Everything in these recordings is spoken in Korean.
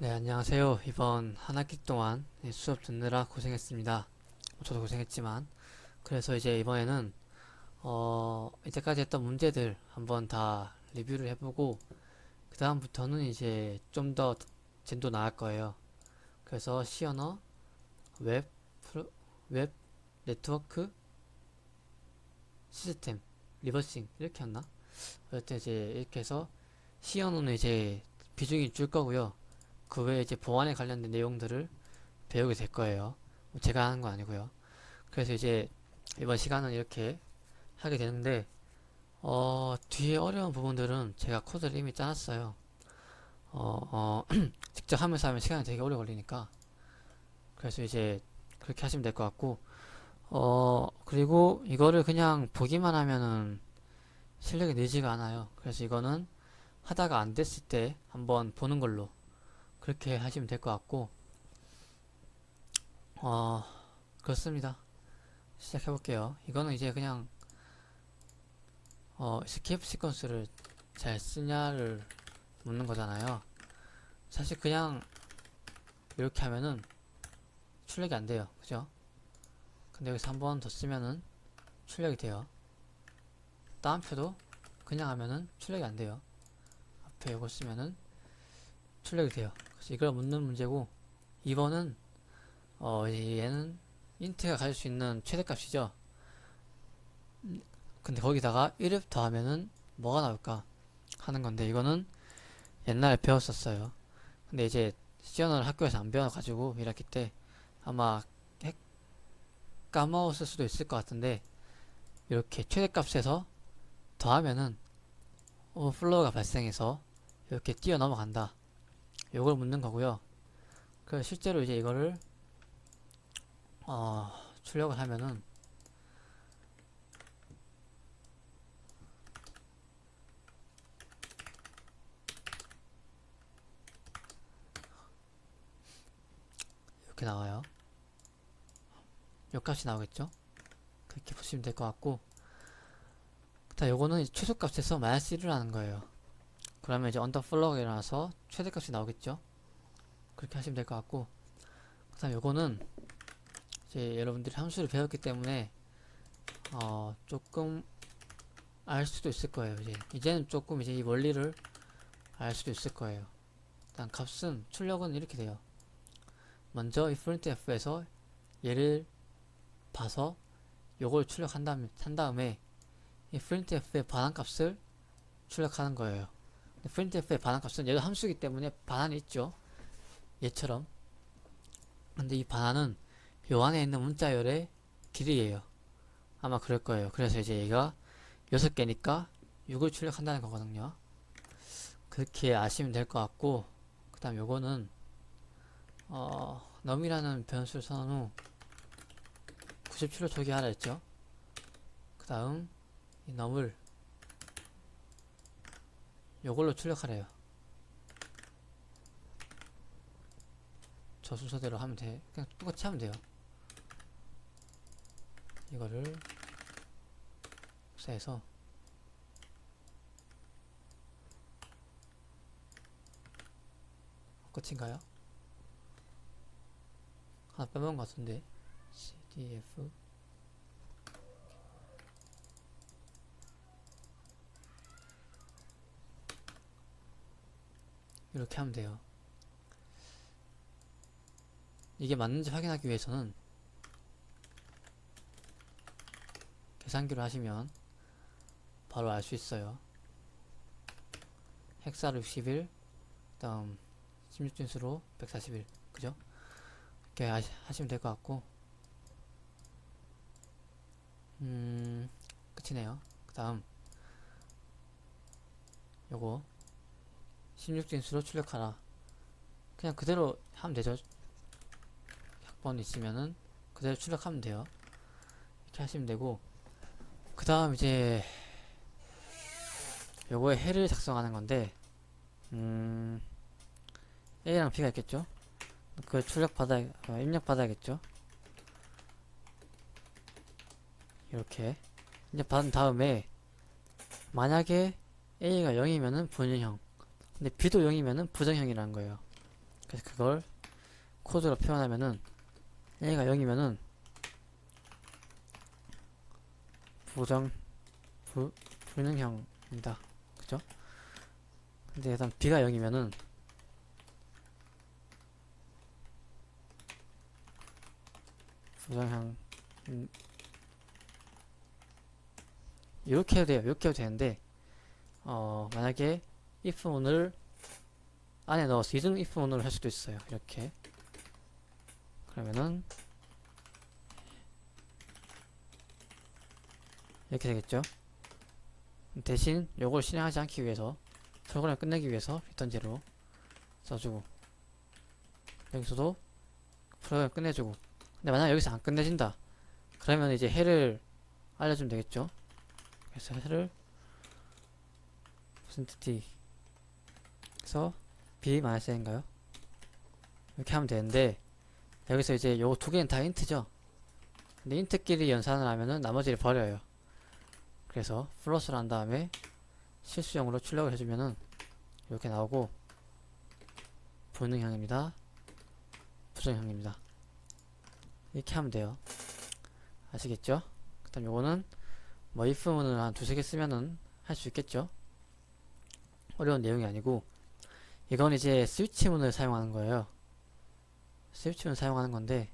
네, 안녕하세요. 이번 한 학기 동안 수업 듣느라 고생했습니다. 저도 고생했지만. 그래서 이제 이번에는, 이때까지 했던 문제들 한번 다 리뷰를 해보고, 그 다음부터는 이제 좀 더 진도 나을 거예요. 그래서 C 언어, 웹, 프로, 웹, 네트워크, 시스템, 리버싱, 이렇게 했나? 어쨌든 이제 이렇게 해서 C 언어는 이제 비중이 줄 거고요. 그 외에 이제 보안에 관련된 내용들을 배우게 될 거예요. 제가 하는 거 아니고요. 그래서 이제 이번 시간은 이렇게 하게 되는데, 뒤에 어려운 부분들은 제가 코드를 이미 짜놨어요. 직접 하면서 하면 시간이 되게 오래 걸리니까. 그래서 이제 그렇게 하시면 될 것 같고, 그리고 이거를 그냥 보기만 하면은 실력이 늘지가 않아요. 그래서 이거는 하다가 안 됐을 때 한번 보는 걸로 그렇게 하시면 될 것 같고, 어, 그렇습니다. 시작해볼게요. 이거는 이제 그냥 스케이프 시퀀스를 잘 쓰냐를 묻는 거잖아요. 사실 그냥 이렇게 하면은 출력이 안 돼요. 그죠? 근데 여기서 한 번 더 쓰면은 출력이 돼요. 다운표도 그냥 하면은 출력이 안 돼요. 앞에 이거 쓰면은 출력이 돼요. 그래서 이걸 묻는 문제고, 2번은 얘는 인트가 가질 수 있는 최대값이죠. 근데 거기다가 1을 더하면은 뭐가 나올까 하는 건데, 이거는 옛날에 배웠었어요. 근데 이제 시연을 학교에서 안 배워가지고 1학기 때 아마 까먹었을 수도 있을 것 같은데, 이렇게 최대값에서 더하면은 오버플로우가 발생해서 이렇게 뛰어 넘어간다. 요걸 묻는 거고요. 그래서 실제로 이제 이거를 어, 출력을 하면은 이렇게 나와요. 요 값이 나오겠죠? 그렇게 보시면 될 것 같고, 자, 요거는 최소값에서 마이너스 1을 하는 거예요. 그러면 이제 언더플로우가 일어나서 최대값이 나오겠죠? 그렇게 하시면 될 것 같고, 그 다음 요거는 이제 여러분들이 함수를 배웠기 때문에 조금 알 수도 있을 거예요. 이제는 조금 이제 이 원리를 알 수도 있을 거예요. 일단 값은 출력은 이렇게 돼요. 먼저 이 printf에서 얘를 봐서 요걸 한 다음에 이 printf의 반환값을 출력하는 거예요. printf의 반환값은 얘도 함수이기 때문에 반환이 있죠. 얘처럼. 근데 이 반환은 요 안에 있는 문자열의 길이에요. 아마 그럴 거예요. 그래서 이제 얘가 6개니까 6을 출력한다는 거거든요. 그렇게 아시면 될 것 같고, 그 다음 요거는 num이라는 변수를 선언 후 97로 초기하라 했죠. 그 다음 이 num을 요걸로 출력하래요. 저 순서대로 하면 돼. 그냥 똑같이 하면 돼요. 이거를 복사해서 끝인가요? 하나 빼먹은 것 같은데. cdf 이렇게 하면 돼요. 이게 맞는지 확인하기 위해서는 계산기로 하시면 바로 알 수 있어요. 헥사로 61, 다음 16진수로 141, 그죠? 이렇게 하시면 될 것 같고, 끝이네요. 그 다음 요거 16진수로 출력하라. 그냥 그대로 하면 되죠. 학번 있으면은 그대로 출력하면 돼요. 이렇게 하시면 되고, 그 다음 이제 요거에 해를 작성하는 건데, A랑 B가 있겠죠? 그걸 입력 받아야겠죠? 이렇게 입력 받은 다음에 만약에 A가 0이면은 본인형, 근데 B도 0이면은 부정형이라는 거예요. 그래서 그걸 코드로 표현하면은 A가 0이면은 불능형입니다. 그죠? 근데 일단 B가 0이면은 부정형 이렇게 해도 돼요. 이렇게 해도 되는데 만약에 if문을 안에 넣어서 이등 if문으로 할 수도 있어요. 이렇게 그러면은 이렇게 되겠죠. 대신 요걸 실행하지 않기 위해서 프로그램을 끝내기 위해서 리턴 제로 써주고 여기서도 프로그램을 끝내주고 근데 만약 여기서 안 끝내진다 그러면 이제 해를 알려주면 되겠죠. 그래서 해를 %t 그래서 b-n인가요? 이렇게 하면 되는데 여기서 이제 요 두 개는 다 인트죠. 근데 인트끼리 연산을 하면은 나머지를 버려요. 그래서 플러스를 한 다음에 실수형으로 출력을 해주면은 이렇게 나오고 불능형입니다. 부정형입니다. 이렇게 하면 돼요. 아시겠죠? 그 다음 요거는 뭐 if문을 한 두세 개 쓰면은 할 수 있겠죠? 어려운 내용이 아니고 이건 이제 스위치문을 사용하는 거예요. 스위치문 사용하는 건데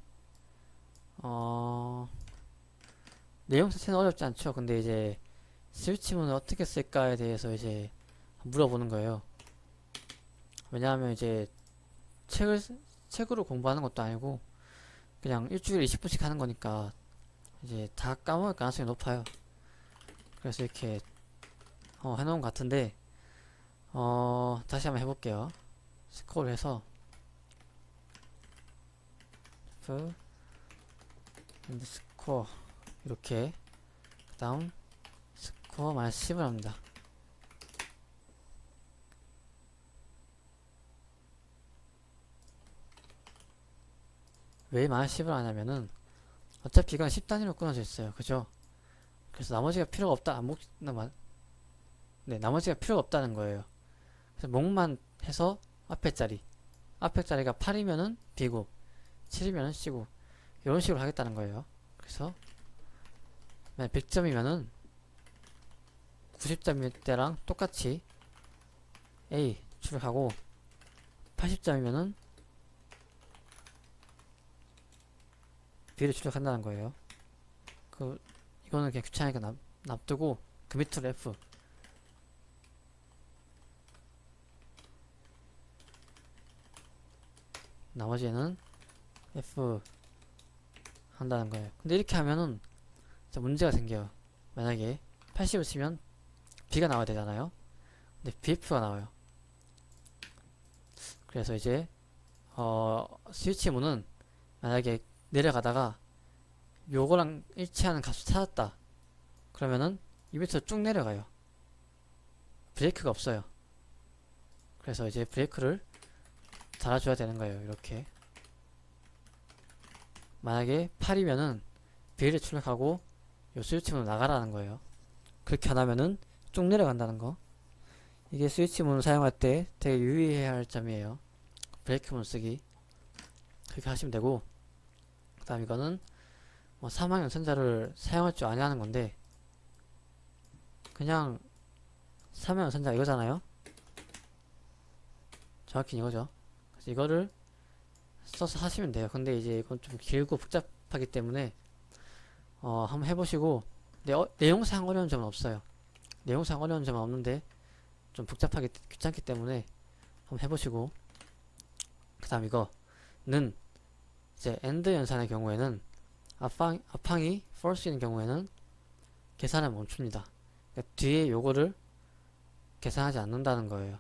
내용 자체는 어렵지 않죠. 근데 이제 스위치문을 어떻게 쓸까에 대해서 이제 물어보는 거예요. 왜냐하면 이제 책으로 공부하는 것도 아니고 그냥 일주일에 20분씩 하는 거니까 이제 다 까먹을 가능성이 높아요. 그래서 이렇게 해놓은 것 같은데 다시 한번 해볼게요. 스크롤 해서 스코어 이렇게 그 다음 스코어 -10을 합니다. 왜 -10을 하냐면은 어차피 이건 10단위로 끊어져 있어요. 그죠? 그래서 나머지가 필요가 없다. 나머지가 필요가 없다는 거예요. 그래서 목만 해서 앞에 자리가 8이면은 B고 7이면은 C고 이런 식으로 하겠다는 거예요. 그래서 100점이면은 90점일 때랑 똑같이 A 출력하고 80점이면은 B를 출력한다는 거예요. 이거는 그냥 귀찮으니까 놔두고 그 밑으로 F 나머지는 F 한다는 거예요. 근데 이렇게 하면은 문제가 생겨요. 만약에 80을 치면 B가 나와야 되잖아요. 근데 BF가 나와요. 그래서 이제 스위치 문은 만약에 내려가다가 요거랑 일치하는 값을 찾았다. 그러면은 이 밑으로 쭉 내려가요. 브레이크가 없어요. 그래서 이제 브레이크를 달아줘야 되는 거예요. 이렇게 만약에 8이면은 B를 출력하고 요 스위치문으로 나가라는 거예요. 그렇게 안 하면은 쭉 내려간다는 거. 이게 스위치문을 사용할 때 되게 유의해야 할 점이에요. 브레이크문 쓰기 그렇게 하시면 되고 그 다음 이거는 뭐 사망연산자를 사용할 줄 아냐 하는 건데 그냥 사망연산자 이거잖아요. 정확히 이거죠. 그래서 이거를 써서 하시면 돼요. 근데 이제 이건 좀 길고 복잡하기 때문에 한번 해보시고 근데 내용상 어려운 점은 없어요. 내용상 어려운 점은 없는데 좀 복잡하게 귀찮기 때문에 한번 해보시고 그 다음 이거는 이제 AND 연산의 경우에는 앞항이 false인 경우에는 계산을 멈춥니다. 그러니까 뒤에 요거를 계산하지 않는다는 거예요.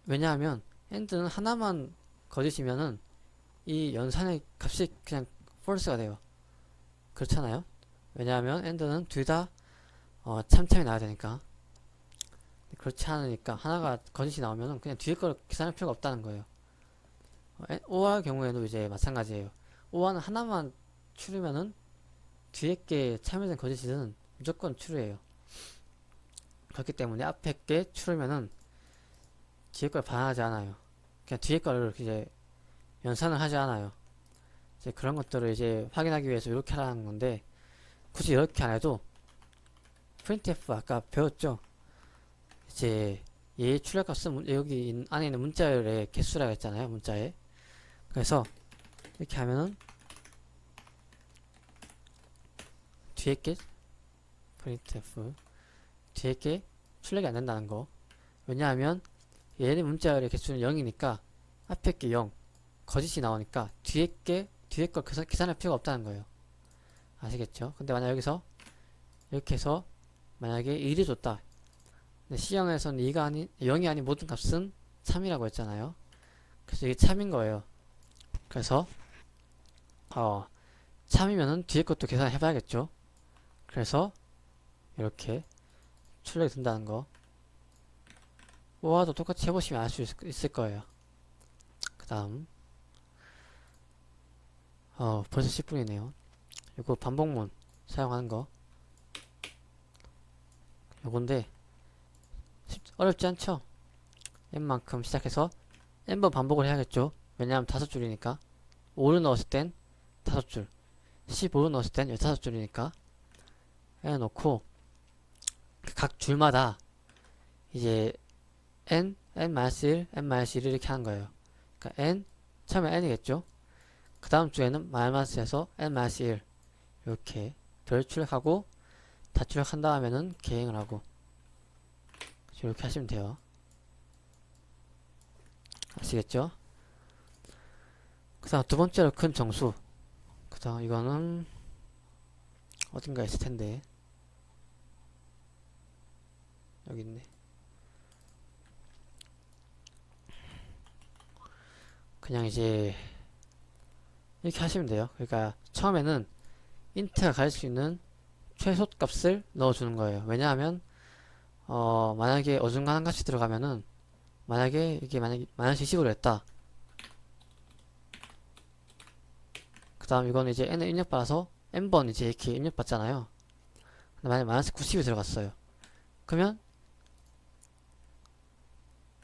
왜냐하면 AND는 하나만 거짓이면은 이 연산의 값이 그냥 false가 돼요. 그렇잖아요. 왜냐하면 AND는 둘 다 참참이 나와야 되니까. 그렇지 않으니까 하나가 거짓이 나오면은 그냥 뒤에 걸 계산할 필요가 없다는 거예요. OR 경우에도 이제 마찬가지예요. OR는 하나만 추르면은 뒤에 게 참여된 거짓이든 무조건 추르예요. 그렇기 때문에 앞에 게 추르면은 뒤에 걸 반환하지 않아요. 그냥 뒤에 거를 이제 연산을 하지 않아요. 이제 그런 것들을 이제 확인하기 위해서 이렇게 하라는 건데, 굳이 이렇게 안 해도 printf 아까 배웠죠? 이제 얘 출력값은 여기 안에 있는 문자열의 개수라고 했잖아요. 문자에. 그래서 이렇게 하면은 뒤에 게 printf 뒤에 게 출력이 안 된다는 거. 왜냐하면 얘는 문자열의 개수는 0이니까 앞에 게 0, 거짓이 나오니까 뒤에 걸 계산할 필요가 없다는 거예요. 아시겠죠? 근데 만약 여기서 이렇게 해서 만약에 1이 줬다. 근데 C형에서는 2가 아닌 0이 아닌 모든 값은 참이라고 했잖아요. 그래서 이게 참인 거예요. 그래서 참이면은 뒤에 것도 계산해 봐야겠죠. 그래서 이렇게 출력이 된다는 거. 오와도 똑같이 해보시면 알 수 있을 거예요. 그 다음 벌써 10분이네요. 이거 반복문 사용하는 거 요건데 어렵지 않죠? n만큼 시작해서 n번 반복을 해야겠죠? 왜냐하면 5줄이니까 5를 넣었을 땐 5줄 15를 넣었을 땐 15줄이니까 해놓고 각 줄마다 이제 n, n-1, n-1을 이렇게 하는 거예요. 그러니까 n, 처음에 n이겠죠? 그 다음 주에는 마이너스에서 n-1 이렇게 별 출력하고 다 출력한 다음에는 계행을 하고 이렇게 하시면 돼요. 아시겠죠? 그 다음 두 번째로 큰 정수. 그 다음 이거는 어딘가 있을 텐데 여기 있네. 그냥 이제 이렇게 하시면 돼요. 그러니까 처음에는 인트가 가질 수 있는 최소 값을 넣어주는 거예요. 왜냐하면 만약에 어중간한 값이 들어가면은 만약에 이게 만약에 마이너스 20으로 했다. 그 다음 이거는 이제 n을 입력받아서 n번 이제 이렇게 입력받잖아요. 근데 만약에 마이너스 90이 들어갔어요. 그러면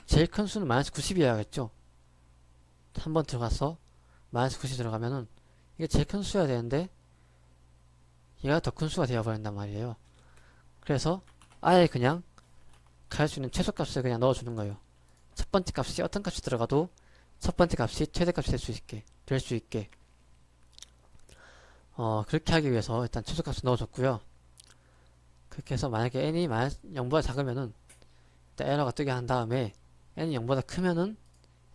제일 큰 수는 마이너스 90이어야겠죠. 한 번 들어가서 마이너스 90 들어가면은 이게 제일 큰 수여야 되는데 얘가 더 큰 수가 되어버린단 말이에요. 그래서 아예 그냥 갈 수 있는 최소값을 그냥 넣어주는 거예요. 첫 번째 값이 어떤 값이 들어가도 첫 번째 값이 최대값이 될 수 있게 그렇게 하기 위해서 일단 최소값을 넣어줬고요. 그렇게 해서 만약에 n이 0보다 작으면은 일단 에러가 뜨게 한 다음에 n이 0보다 크면은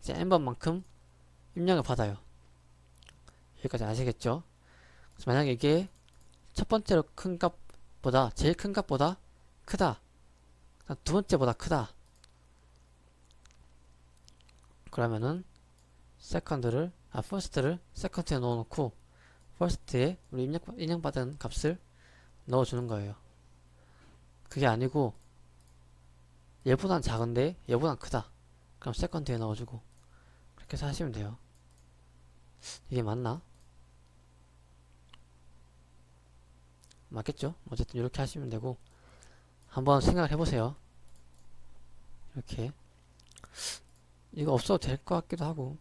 이제 n번만큼 입력을 받아요. 여기까지 아시겠죠? 그래서 만약에 이게 첫 번째로 큰 값보다 제일 큰 값보다 크다. 두 번째보다 크다. 그러면은 first를 second에 넣어놓고 first에 우리 입력받은 값을 넣어주는 거예요. 그게 아니고 얘보단 작은데 얘보단 크다. 그럼 second에 넣어주고 그렇게 해서 하시면 돼요. 이게 맞나? 맞겠죠? 어쨌든 이렇게 하시면 되고 한번 생각을 해보세요. 이렇게 이거 없어도 될 것 같기도 하고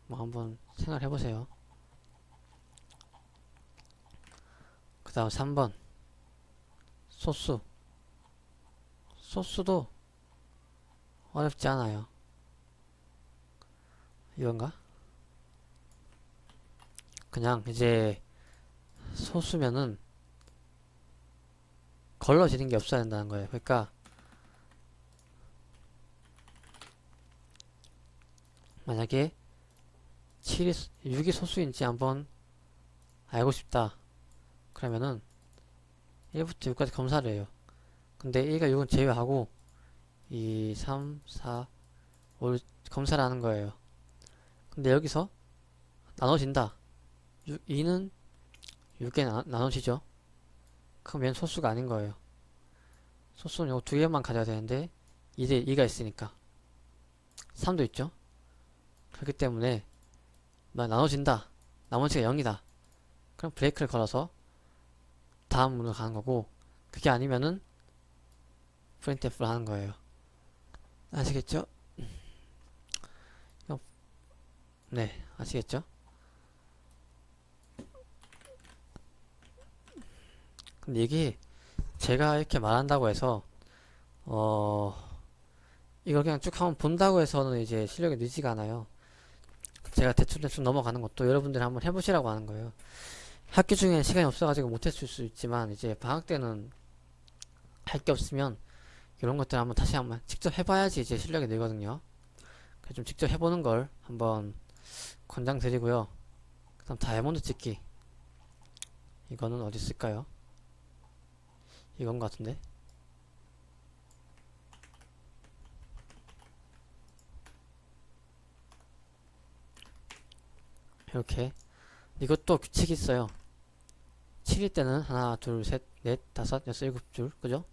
뭐 한번 생각을 해보세요. 그 다음 3번 소수도 어렵지 않아요. 이건가? 그냥 이제 소수면은 걸러지는 게 없어야 된다는 거예요. 그러니까 만약에 6이 소수인지 한번 알고 싶다. 그러면은 1부터 6까지 검사를 해요. 근데 1과 6은 제외하고 2, 3, 4, 5를 검사를 하는 거예요. 근데 여기서 나눠진다. 2는 6에 나눠지죠. 그럼 얘는 소수가 아닌 거예요. 소수는 요거 두 개만 가져야 되는데 2가 있으니까 3도 있죠. 그렇기 때문에 나눠진다. 나머지가 0이다. 그럼 브레이크를 걸어서 다음 문으로 가는 거고 그게 아니면은 printf를 하는 거예요. 아시겠죠? 네, 아시겠죠? 근데 이게 제가 이렇게 말한다고 해서 어 이걸 그냥 쭉 한번 본다고 해서는 이제 실력이 느지가 않아요. 제가 대충 넘어가는 것도 여러분들이 한번 해보시라고 하는 거예요. 학교 중에 시간이 없어가지고 못했을 수 있지만 이제 방학 때는 할 게 없으면 이런 것들 한번 다시 한번 직접 해봐야지 이제 실력이 늘거든요. 그래서 좀 직접 해보는 걸 한번 권장드리고요. 그 다음 다이아몬드 찍기. 이거는 어디 있을까요? 이건 것 같은데. 이렇게. 이것도 규칙이 있어요. 7일 때는 하나, 둘, 셋, 넷, 다섯, 여섯, 일곱 줄. 그죠?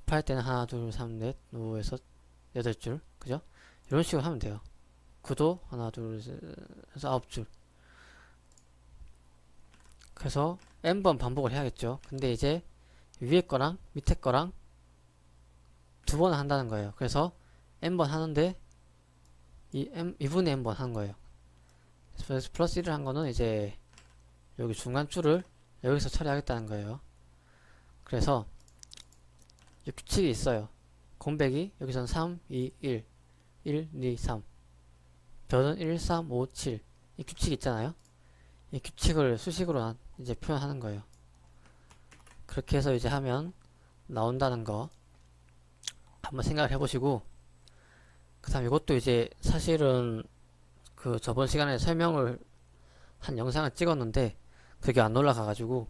8일 때는 하나, 둘, 삼, 넷, 오, 여섯, 여덟 줄. 그죠? 이런 식으로 하면 돼요. 9도 하나, 둘, 셋, 해서 9줄. 그래서 n번 반복을 해야겠죠. 근데 이제 위에 거랑 밑에 거랑 두 번 한다는 거예요. 그래서 n번 하는데 이분의 n번 하는 거예요. 그래서 플러스 1을 한 거는 이제 여기 중간 줄을 여기서 처리하겠다는 거예요. 그래서 이 규칙이 있어요. 공백이 여기서는 3, 2, 1, 1, 2, 3 별은 1, 3, 5, 7 이 규칙이 있잖아요. 이 규칙을 수식으로 이제 표현하는 거예요. 그렇게 해서 이제 하면 나온다는 거 한번 생각을 해보시고, 그 다음 이것도 이제 사실은 그 저번 시간에 설명을 한 영상을 찍었는데 그게 안 올라가가지고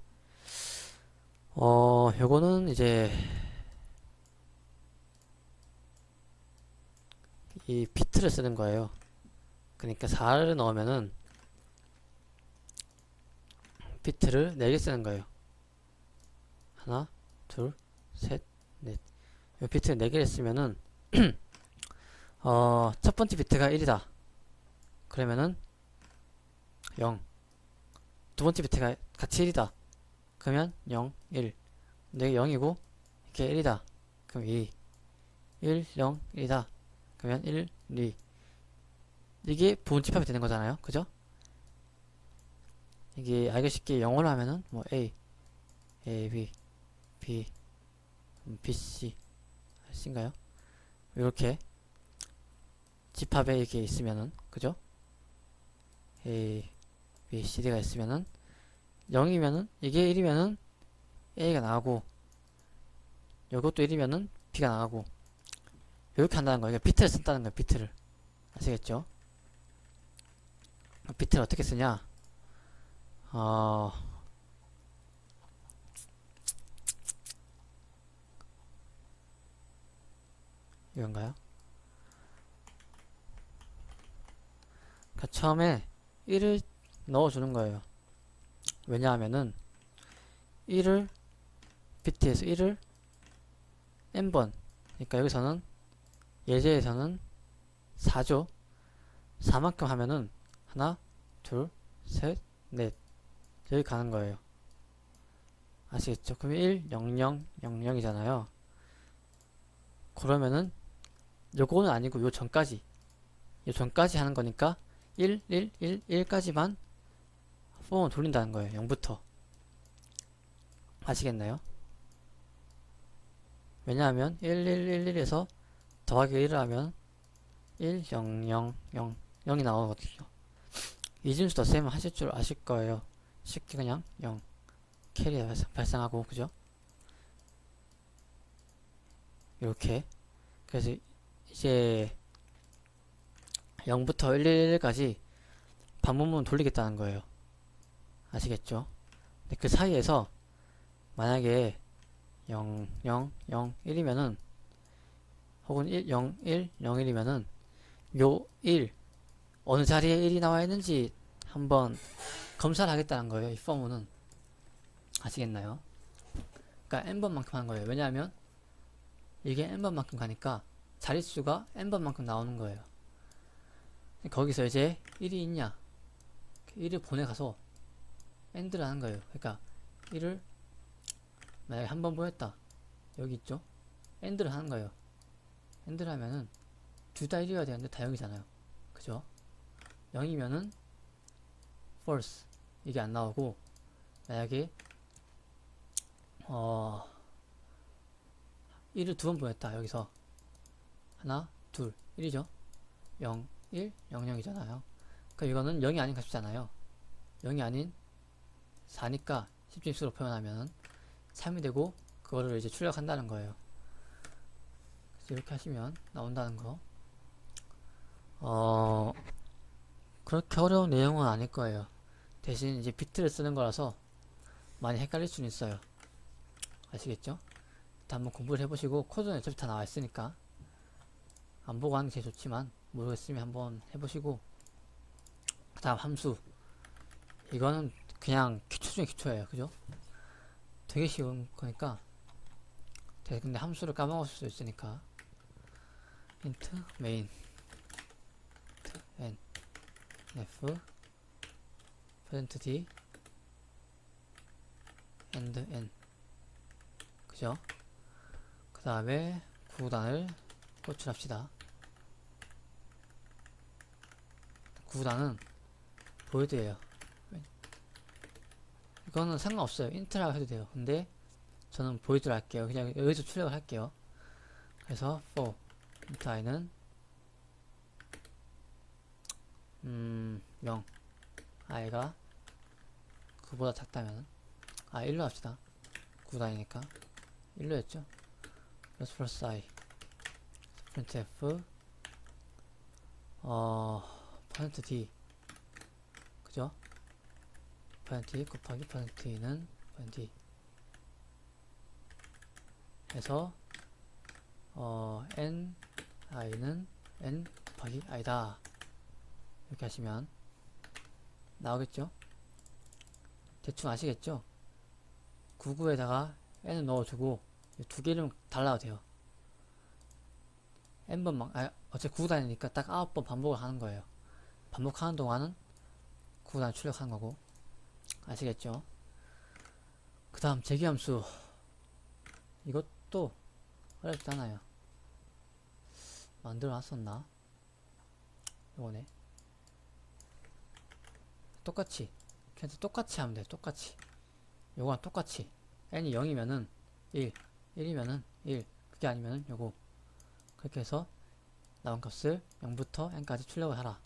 요거는 이제 이 비트를 쓰는 거예요. 그러니까 4를 넣으면은 비트를 4개 쓰는 거예요. 하나, 둘, 셋, 넷. 이 비트를 4개를 쓰면은 첫 번째 비트가 1이다. 그러면은 0. 두 번째 비트가 같이 1이다. 그러면 0, 1. 근데 0이고 이게 1이다. 그럼 2. 1, 0, 1이다. 그러면 1, 2. 이게 부분 집합이 되는 거잖아요. 그죠? 이게 알기 쉽게 영어로 하면은 뭐 A, A, B, B, B, C, C인가요? 이렇게 집합에 이렇게 있으면은 그죠? A, B, C, D가 있으면은 0이면은 이게 1이면은 A가 나가고 이것도 1이면은 B가 나가고 이렇게 한다는 거예요. 비트를 쓴다는 거예요. 비트를 아시겠죠? 비트를 어떻게 쓰냐? 이건가요? 그러니까 처음에 1을 넣어주는 거예요. 왜냐하면은 1을 비트에서 1을 n번, 그러니까 여기서는 예제에서는 4죠. 4만큼 하면은 하나, 둘, 셋, 넷 여기 가는 거예요. 아시겠죠? 그럼 1, 0, 0, 0, 0이잖아요. 그러면은 요거는 아니고 요 전까지 하는 거니까 1, 1, 1, 1까지만 폼을 돌린다는 거예요. 0부터. 아시겠나요? 왜냐하면 1, 1, 1, 1에서 더하기 1을 하면 1, 0, 0, 0, 0이 나오거든요. 이진수 덧셈을 하실 줄 아실 거예요. 쉽게 그냥 0 캐리 발생하고 그죠? 이렇게. 그래서 이제 0부터 111까지 반복문 돌리겠다는 거예요. 아시겠죠? 근데 그 사이에서 만약에 0, 0, 0, 1이면은 혹은 1, 0, 1, 0, 1이면은 요 1 어느 자리에 1이 나와 있는지 한번 검사를 하겠다는 거예요. 이 포문은 아시겠나요? 그러니까 n번만큼 하는 거예요. 왜냐하면 이게 n번만큼 가니까 자릿수가 n번만큼 나오는 거예요. 거기서 이제 1이 있냐 1을 보내가서 AND를 하는 거예요. 그러니까 1을 만약에 한 번 보였다 여기 있죠? AND를 하는 거예요. AND를 하면은 둘 다 1이어야 되는데 다 0이잖아요. 그죠? 0이면은 false 이게 안 나오고, 만약에 1을 두 번 보냈다. 여기서 하나, 둘, 1이죠. 0, 1, 0, 0이잖아요. 그럼 이거는 0이 아닌 값이잖아요. 0이 아닌 4니까 10진수로 표현하면 3이 되고, 그거를 이제 출력한다는 거예요. 그래서 이렇게 하시면 나온다는 거. 그렇게 어려운 내용은 아닐 거예요. 대신 이제 비트를 쓰는 거라서 많이 헷갈릴 수는 있어요. 아시겠죠? 일단 한번 공부를 해보시고, 코드는 어차피 다 나와 있으니까 안 보고 하는 게 제일 좋지만, 모르겠으면 한번 해보시고, 그 다음 함수. 이거는 그냥 기초 중에 기초예요. 그죠? 되게 쉬운 거니까. 근데 함수를 까먹을 수도 있으니까. int main n f %d and n. 그죠? 그 다음에 구단을 호출합시다. 구단은 보이드예요. 이거는 상관없어요. 인트라고 해도 돼요. 근데 저는 보이드로 할게요. 그냥 여기서 출력을 할게요. 그래서 for int i는 0, i가 9보다 작다면 1로 합시다. 9단이니까 1로 했죠. 그래서 플러스 i printf %d 그죠? %d 곱하기 %d는 %d 해서 n i는 n 곱하기 i다. 이렇게 하시면 나오겠죠? 대충 아시겠죠? 99에다가 n을 넣어주고 두 개 이름 달라도 돼요. n번 어차피 9단이니까 딱 9번 반복을 하는 거예요. 반복하는 동안은 9단 출력하는 거고. 아시겠죠? 그 다음 재기함수. 이것도 어렵지 않아요. 만들어 놨었나? 요거네. 똑같이 그냥 똑같이 하면 돼. 똑같이 요거랑 똑같이 n이 0이면은 1, 1이면은 1, 그게 아니면은 요거. 그렇게 해서 나온 값을 0부터 n까지 출력을 하라.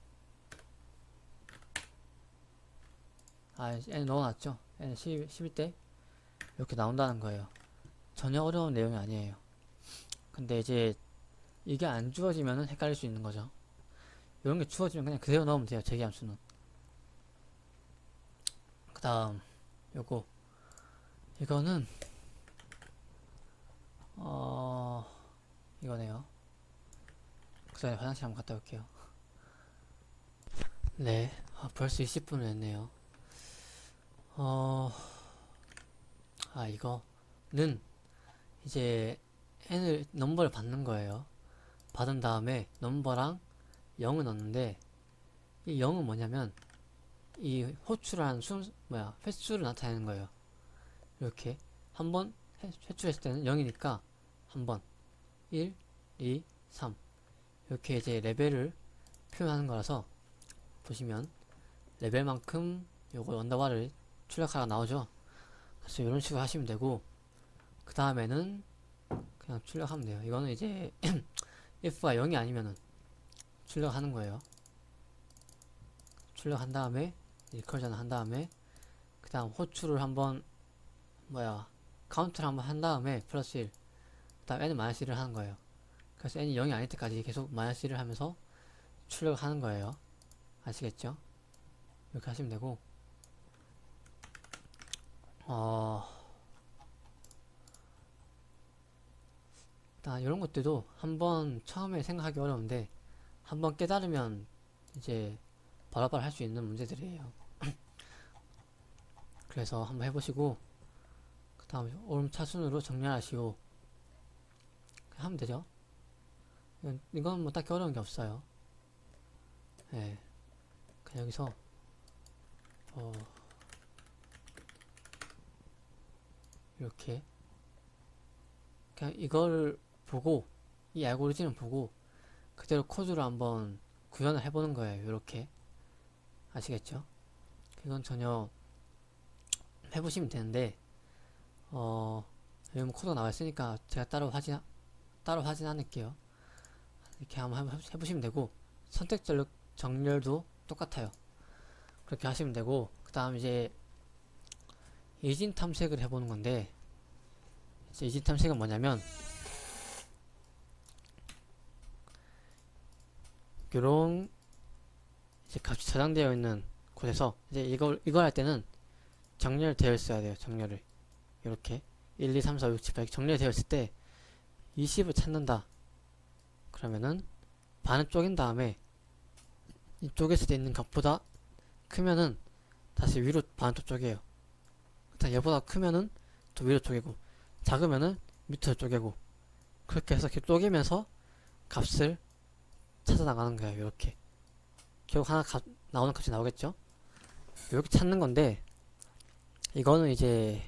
n 넣어놨죠? n 11 때 이렇게 나온다는 거예요. 전혀 어려운 내용이 아니에요. 근데 이제 이게 안 주어지면은 헷갈릴 수 있는 거죠. 이런 게 주어지면 그냥 그대로 넣으면 돼요. 재기함수는. 그 다음 요거 이거는 이거네요. 그 전에 화장실 한번 갔다 올게요. 네, 벌써 20분을 했네요. 이거는 이제 n을 넘버를 받는 거예요. 받은 다음에 넘버랑 0을 넣는데, 이 0은 뭐냐면 이 호출한 횟수를 나타내는 거예요. 이렇게 한번 회출했을 때는 0이니까 한번 1, 2, 3 이렇게 이제 레벨을 표현하는 거라서, 보시면 레벨만큼 요거 언더바를 출력하라 나오죠. 그래서 이런 식으로 하시면 되고, 그 다음에는 그냥 출력하면 돼요. 이거는 이제 if가 0이 아니면은 출력하는 거예요. 출력한 다음에 리커전 한 다음에 그 다음 호출을 한번 카운트를 한번 한 다음에 플러스 1, 그 다음 n은 마이너스 1을 하는 거예요. 그래서 n이 0이 아닐 때까지 계속 마이너스 1을 하면서 출력을 하는 거예요. 아시겠죠? 이렇게 하시면 되고, 일단 이런 것들도 한번 처음에 생각하기 어려운데 한번 깨달으면 이제 바로바로 할 수 있는 문제들이에요. 그래서 한번 해보시고 그 다음에 오름차순으로 정렬하시고 하면 되죠. 이건 뭐 딱히 어려운 게 없어요. 네. 그냥 여기서 이렇게 그냥 이걸 보고, 이 알고리즘을 보고 그대로 코드로 한번 구현을 해보는 거예요. 이렇게 아시겠죠? 이건 전혀 해보시면 되는데 여기 뭐 코드가 나와 있으니까 제가 따로 하진 않을게요. 이렇게 한번 해보시면 되고, 선택 정렬도 똑같아요. 그렇게 하시면 되고, 그 다음 이제 이진 탐색을 해보는 건데, 이제 이진 탐색은 뭐냐면 요런 이제 값이 저장되어 있는 곳에서 이제 이걸 할 때는 정렬되어 있어야 돼요. 정렬을 이렇게 1, 2, 3, 4, 5, 6, 7, 8 정렬되어 있을 때 20을 찾는다 그러면은 반을 쪼갠 다음에 이 쪼개서 돼 있는 값보다 크면은 다시 위로 반을 또 쪼개요. 일단 얘보다 크면은 또 위로 쪼개고, 작으면은 밑으로 쪼개고, 그렇게 해서 이렇게 쪼개면서 값을 찾아 나가는 거예요. 이렇게 결국 하나 나오는 값이 나오겠죠. 이렇게 찾는 건데, 이거는 이제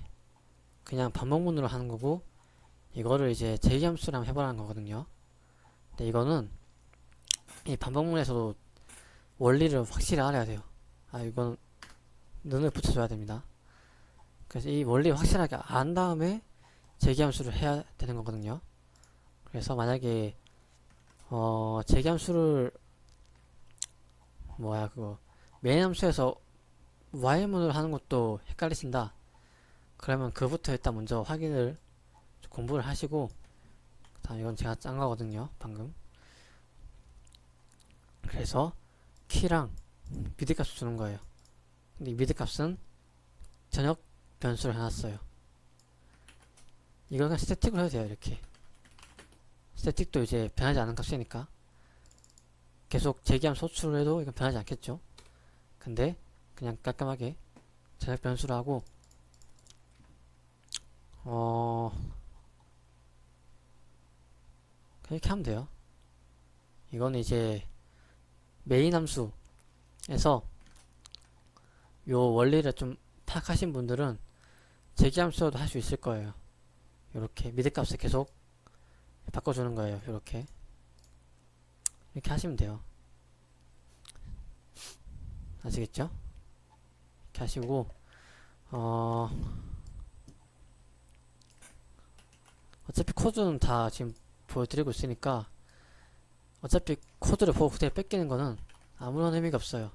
그냥 반복문으로 하는 거고, 이거를 이제 제기함수로 한번 해보라는 거거든요. 근데 이거는 이 반복문에서도 원리를 확실히 알아야 돼요. 이건 눈을 붙여줘야 됩니다. 그래서 이 원리를 확실하게 안 다음에 제기함수를 해야 되는 거거든요. 그래서 만약에 제기함수를 그거 메인 함수에서 y문을 하는 것도 헷갈리신다 그러면 그부터 일단 먼저 확인을 공부를 하시고, 다음 이건 제가 짠 거거든요 방금. 그래서 키랑 미드값을 주는 거예요. 근데 이 미드값은 전역 변수를 해놨어요. 이걸 그냥 스태틱으로 해도 돼요. 이렇게 스태틱도 이제 변하지 않은 값이니까 계속 제기함 소출을 해도 이건 변하지 않겠죠. 근데 그냥 깔끔하게 전역 변수로 하고, 이렇게 하면 돼요. 이거는 이제 메인 함수에서 요 원리를 좀 파악하신 분들은 제기함수로도 할 수 있을 거예요. 이렇게 미드값을 계속 바꿔주는 거예요. 이렇게 하시면 돼요. 아시겠죠? 이렇게 하시고, 어차피 코드는 다 지금 보여드리고 있으니까 어차피 코드를 보고 그대로 뺏기는 거는 아무런 의미가 없어요.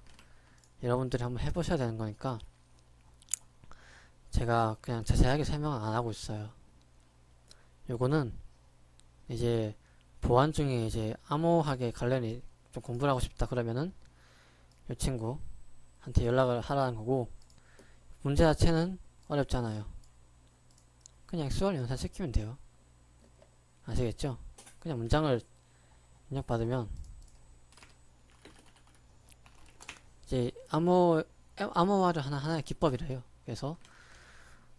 여러분들이 한번 해보셔야 되는 거니까 제가 그냥 자세하게 설명은 안 하고 있어요. 요거는 이제 보안 중에 이제 암호학에 관련이 좀 공부를 하고 싶다 그러면은 이 친구한테 연락을 하라는 거고, 문제 자체는 어렵잖아요. 그냥 XOR 연산시키면 돼요. 아시겠죠? 그냥 문장을 입력받으면 이제 암호화를 하나의 기법이래요. 그래서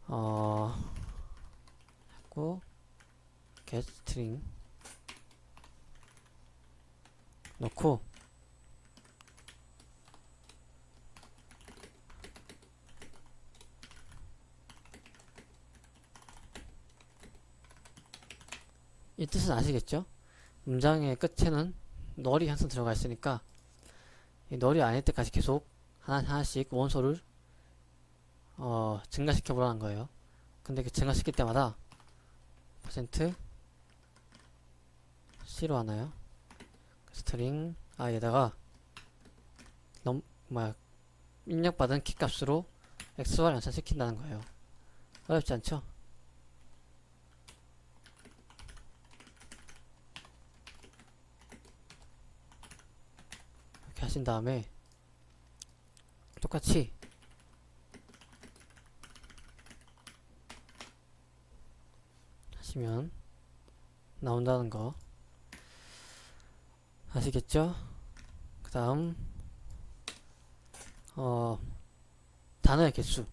하고 get string 넣고 이 뜻은 아시겠죠? 문장의 끝에는 널이 항상 들어가 있으니까 이 널이 아닐 때까지 계속 하나씩 원소를 증가시켜 보라는 거예요. 근데 그 증가시킬 때마다 %C로 하나요? 스트링 에다가 입력받은 키값으로 XOR 연산시킨다는 거예요. 어렵지 않죠? 이렇게 하신 다음에 똑같이 하시면 나온다는 거 아시겠죠? 그 다음 단어의 개수,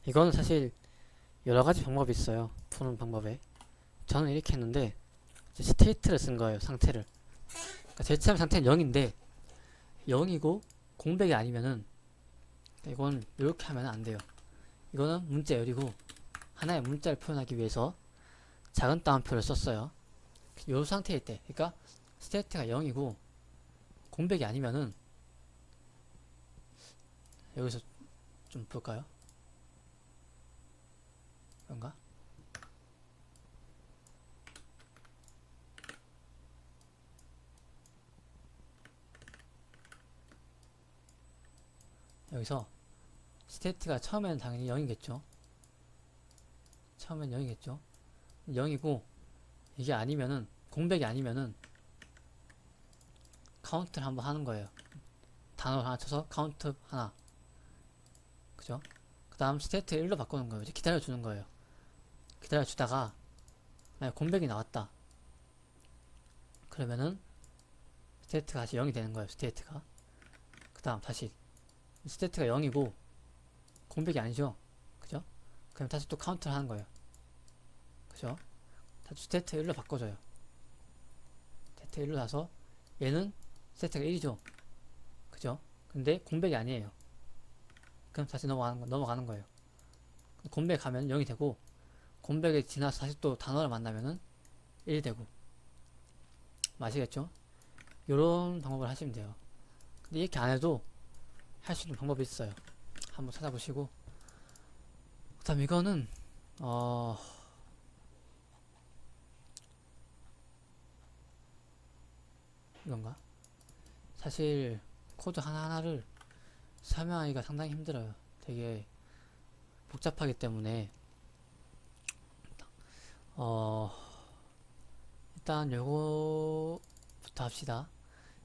이거는 사실 여러가지 방법이 있어요. 푸는 방법에. 저는 이렇게 했는데 스테이트를 쓴 거예요. 상태를. 그러니까 제처럼 상태는 0인데 0이고 공백이 아니면은 이건 이렇게 하면 안 돼요. 이거는 문자열이고 하나의 문자를 표현하기 위해서 작은 따옴표를 썼어요. 이 상태일 때, 그러니까 스테이트가 0이고 공백이 아니면은 여기서 좀 볼까요? 그런가? 여기서 스테이트가 처음에는 당연히 0이겠죠. 처음엔 0이겠죠. 0이고 이게 아니면은 공백이 아니면은 카운트를 한번 하는 거예요. 단어를 하나 쳐서 카운트 하나. 그죠? 그 다음 스테이트 1로 바꾸는 거예요. 이제 기다려주는 거예요. 기다려주다가 만약 공백이 나왔다. 그러면은 스테이트가 다시 0이 되는 거예요. 스테이트가. 그 다음 다시 스테이트가 0이고 공백이 아니죠. 그죠? 그럼 다시 또 카운트를 하는 거예요. 그죠? 다시 스테이트 1로 바꿔줘요. 스테이트 1로 나서 얘는 스테이트가 1이죠. 그죠? 근데 공백이 아니에요. 그럼 다시 넘어가는 거예요. 공백 가면 0이 되고 공백에 지나서 다시 또 단어를 만나면은 1이 되고. 아시겠죠? 요런 방법을 하시면 돼요. 근데 이렇게 안 해도 할 수 있는 방법이 있어요. 한번 찾아보시고. 그 다음 이거는 이건가? 사실 코드 하나하나를 설명하기가 상당히 힘들어요. 되게 복잡하기 때문에 일단 요거부터 합시다.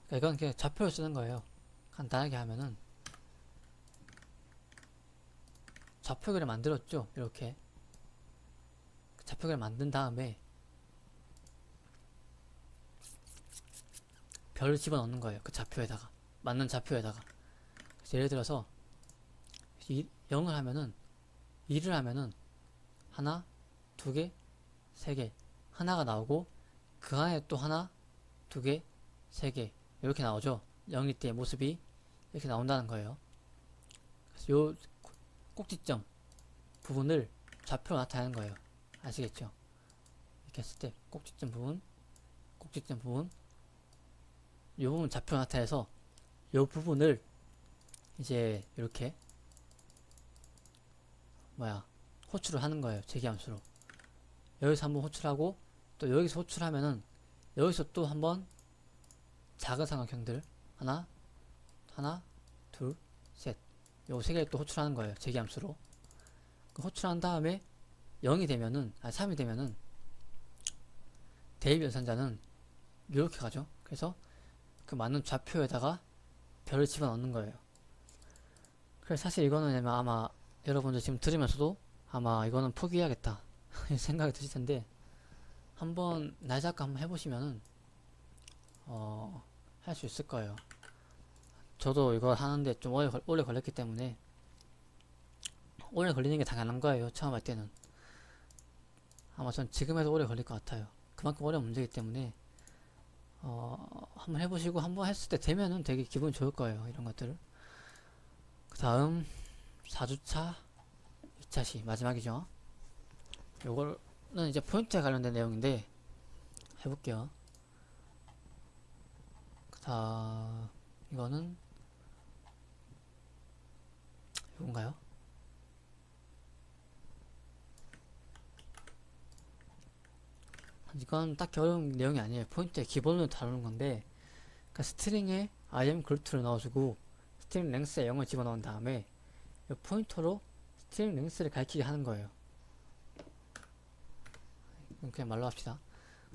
그러니까 이건 그냥 좌표를 쓰는 거예요. 간단하게 하면은 좌표기를 만들었죠. 이렇게 좌표기를 만든 다음에 별을 집어넣는 거예요. 그 좌표에다가 맞는 좌표에다가. 그래서 예를 들어서 0을 하면은 2를 하면은 하나, 두 개, 세 개 하나가 나오고 그 안에 또 하나, 두 개, 세 개 이렇게 나오죠. 0일 때 모습이 이렇게 나온다는 거예요. 그래서 요 꼭지점 부분을 좌표로 나타내는 거예요. 아시겠죠? 이렇게 했을 때 꼭지점 부분 이 부분 좌표로 나타내서 이 부분을 이제 이렇게 호출을 하는 거예요. 재기함수로. 여기서 한번 호출하고 또 여기서 호출하면은 여기서 또 한번 작은 삼각형들 하나, 둘, 셋 요 세 개를 또 호출하는 거예요. 재기함수로. 호출한 다음에 0이 되면은 3이 되면은 대입 연산자는 이렇게 가죠. 그래서 그 맞는 좌표에다가 별을 집어넣는 거예요. 그래서 사실 이거는 아마 여러분들 지금 들으면서도 아마 이거는 포기해야겠다 생각이 드실 텐데 한번 날 잡고 한번 해보시면은 할 수 있을 거예요. 저도 이거 하는데 좀 오래 걸렸기 때문에 오래 걸리는 게 당연한 거예요. 처음 할 때는 아마 전 지금 해도 오래 걸릴 것 같아요. 그만큼 어려운 문제이기 때문에 한번 해보시고 한번 했을 때 되면은 되게 기분이 좋을 거예요. 이런 것들을. 그 다음 4주차 2차시 마지막이죠. 요거는 이제 포인트에 관련된 내용인데 해볼게요. 그 다음 이거는 이건가요? 이건 딱히 어려운 내용이 아니에요. 포인트의 기본을 다루는 건데 그러니까 스트링에 im 그루트를 넣어주고 스트링 랭스에 0을 집어넣은 다음에 이 포인터로 스트링 랭스를 가리키게 하는 거예요. 그냥 말로 합시다.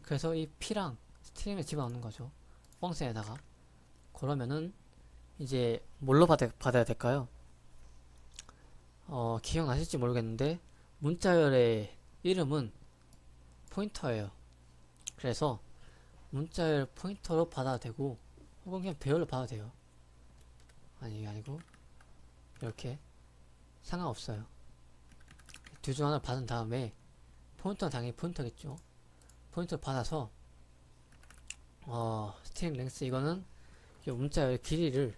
그래서 이 p랑 스트링을 집어넣는 거죠. 펑션에다가. 그러면은 이제 뭘로 받아야 될까요? 기억나실지 모르겠는데 문자열의 이름은 포인터예요. 그래서 문자열 포인터로 받아도 되고 혹은 그냥 배열로 받아도 돼요. 아니 이게 아니고 이렇게 상관없어요. 둘 중 하나를 받은 다음에 포인터는 당연히 포인터겠죠. 포인터를 받아서 스트링 랭스 이거는 이 문자열 길이를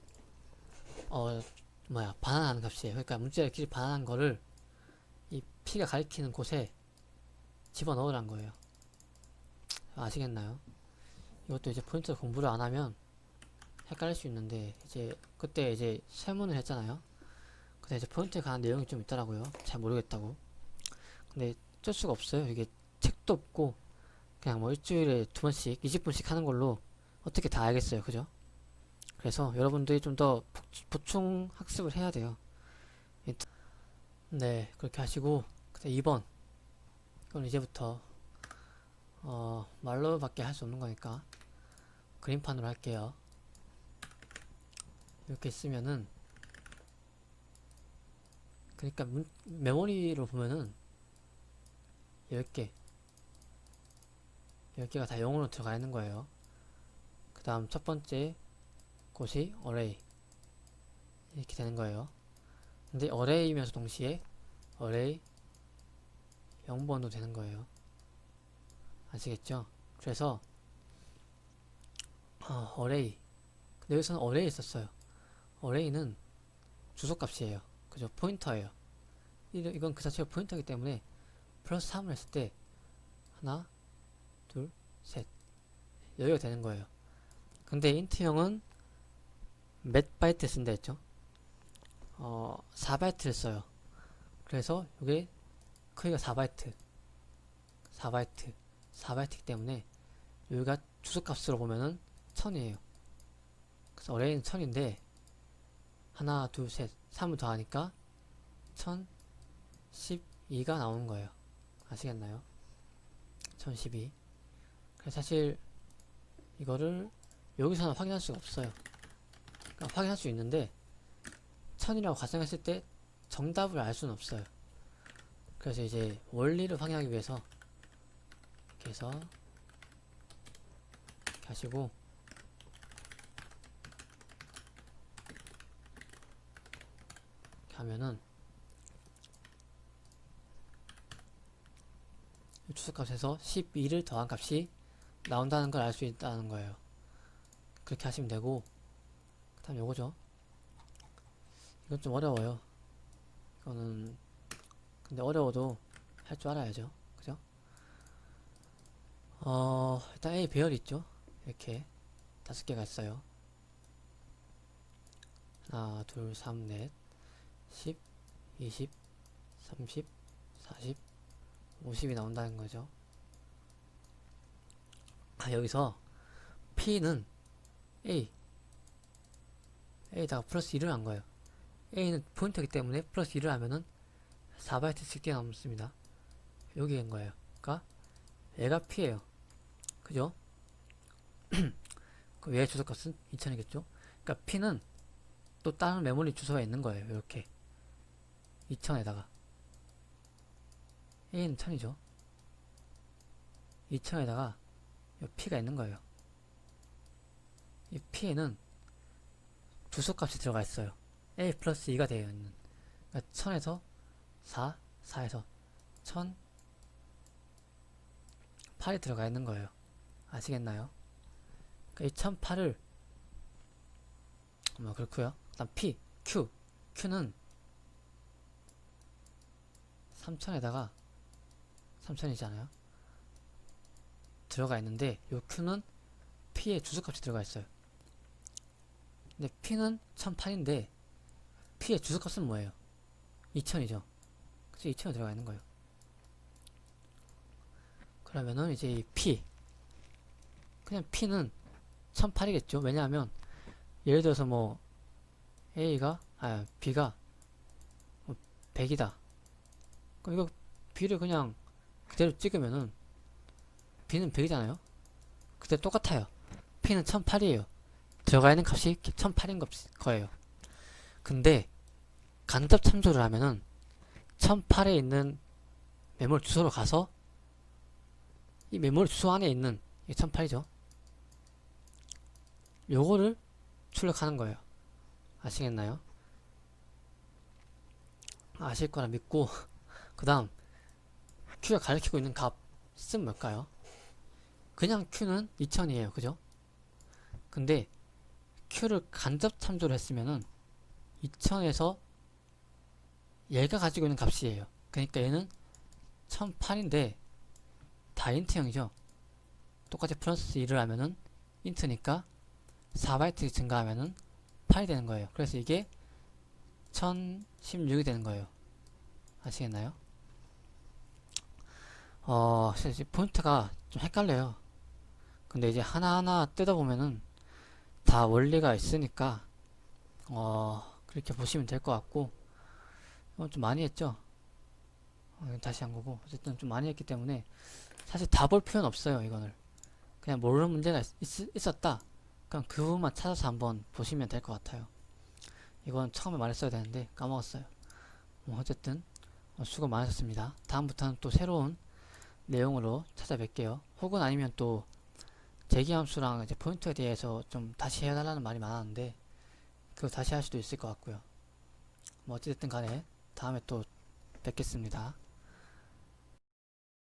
반환하는 값이에요. 그러니까 문자열 길이 반환한 거를 이 p가 가리키는 곳에 집어넣으란 거예요. 아시겠나요? 이것도 이제 포인트 공부를 안 하면 헷갈릴 수 있는데 이제 그때 이제 설문을 했잖아요. 근데 이제 포인트에 관한 내용이 좀 있더라고요. 잘 모르겠다고. 근데 어쩔 수가 없어요. 이게 책도 없고 그냥 뭐 일주일에 2번씩 20분씩 하는 걸로 어떻게 다 알겠어요. 그죠? 그래서 여러분들이 좀 더 보충 학습을 해야 돼요. 네, 그렇게 하시고 2번 이건 이제부터 말로밖에 할 수 없는 거니까 그림판으로 할게요. 이렇게 쓰면은 그러니까 메모리로 보면은 10개 10개가 다 0으로 들어가 있는 거예요. 그 다음 첫 번째 곳이 array 이렇게 되는 거예요. 근데 array이면서 동시에 array 0번도 되는 거예요. 아시겠죠? 그래서 array 근데 여기서는 array 썼어요. array는 주소값이에요. 그죠? 포인터예요. 이건 그 자체가 포인터이기 때문에 플러스 3을 했을 때 하나 둘 셋 여기가 되는 거예요. 근데 인트형은 몇 바이트 쓴다 했죠? 4바이트를 써요. 그래서 이게 크기가 4바이트이기 때문에 여기가 주소값으로 보면은 1000이에요. 그래서 어레이는 1000인데 하나 둘 셋 3을 더하니까 1012가 나오는 거예요. 아시겠나요? 1012. 그래서 사실 이거를 여기서는 확인할 수가 없어요. 그러니까 확인할 수 있는데 1000이라고 가정했을 때 정답을 알 수는 없어요. 그래서 이제 원리를 확인하기 위해서 이렇게 해서 이렇게 하시고 이렇게 하면은 이 주소값에서 12를 더한 값이 나온다는 걸 알 수 있다는 거예요. 그렇게 하시면 되고 그 다음 요거죠. 이건 좀 어려워요. 이거는 근데 어려워도 할 줄 알아야죠. 그죠? 일단 A 배열이 있죠. 이렇게 5개가 있어요. 하나, 둘, 3, 넷, 10, 20, 30, 40, 50이 나온다는 거죠. 여기서 P는 A에다가 플러스 1을 한 거예요. A는 포인터이기 때문에 플러스 1을 하면은 4바이트씩 뛰어넘습니다. 여기인 거예요. 그러니까 얘가 P예요. 그죠? 그 얘의 주소값은 2000이겠죠? 그러니까 P는 또 다른 메모리 주소가 있는 거예요. 이렇게 2000에다가 A는 1000이죠. 2000에다가 P가 있는 거예요. 이 P에는 주소값이 들어가 있어요. A 플러스 2가 되어 있는. 그러니까 1000에서 4에서 1008이 들어가 있는 거예요. 아시겠나요? 그러니까 이 1008을 그렇고요. 다음 P, Q는 3000에다가 3000이잖아요. 들어가 있는데 요 Q는 P의 주소값이 들어가 있어요. 근데 P는 1008인데 P의 주소값은 뭐예요? 2000이죠. 그래서 2000이 들어가 있는 거예요. 그러면은 이제 이 P 그냥 P는 1008이겠죠. 왜냐하면 예를 들어서 뭐 B가 100이다. 그럼 이거 B를 그냥 그대로 찍으면은 B는 100이잖아요. 그때 똑같아요. P는 1008이에요. 들어가 있는 값이 1008인 거예요. 근데 간접 참조를 하면은 1008에 있는 메모리 주소로 가서 이 메모리 주소 안에 있는 이 1008이죠. 요거를 출력하는 거예요. 아시겠나요? 아실 거라 믿고 그 다음 Q가 가리키고 있는 값은 뭘까요? 그냥 Q는 2000이에요. 그죠? 근데 Q를 간접 참조를 했으면은 2000에서 얘가 가지고 있는 값이에요. 그러니까 얘는 1008인데 다 인트형이죠. 똑같이 플러스 1을 하면은 인트니까 4바이트 증가하면은 8이 되는 거예요. 그래서 이게 1016이 되는 거예요. 아시겠나요? 사실 포인트가 좀 헷갈려요. 근데 이제 하나하나 뜯어보면은 다 원리가 있으니까 그렇게 보시면 될 것 같고, 이건 좀 많이 했죠. 이건 다시 한 거고, 어쨌든 좀 많이 했기 때문에 사실 다 볼 필요는 없어요. 이거를 그냥 모르는 문제가 있었다, 그럼 그 부분만 찾아서 한번 보시면 될 것 같아요. 이건 처음에 말했어야 되는데 까먹었어요. 어쨌든 수고 많으셨습니다. 다음부터는 또 새로운 내용으로 찾아뵐게요. 혹은 아니면 또 재기함수랑 이제 포인트에 대해서 좀 다시 해달라는 말이 많았는데 그거 다시 할 수도 있을 것 같고요. 뭐 어쨌든 간에 다음에 또 뵙겠습니다.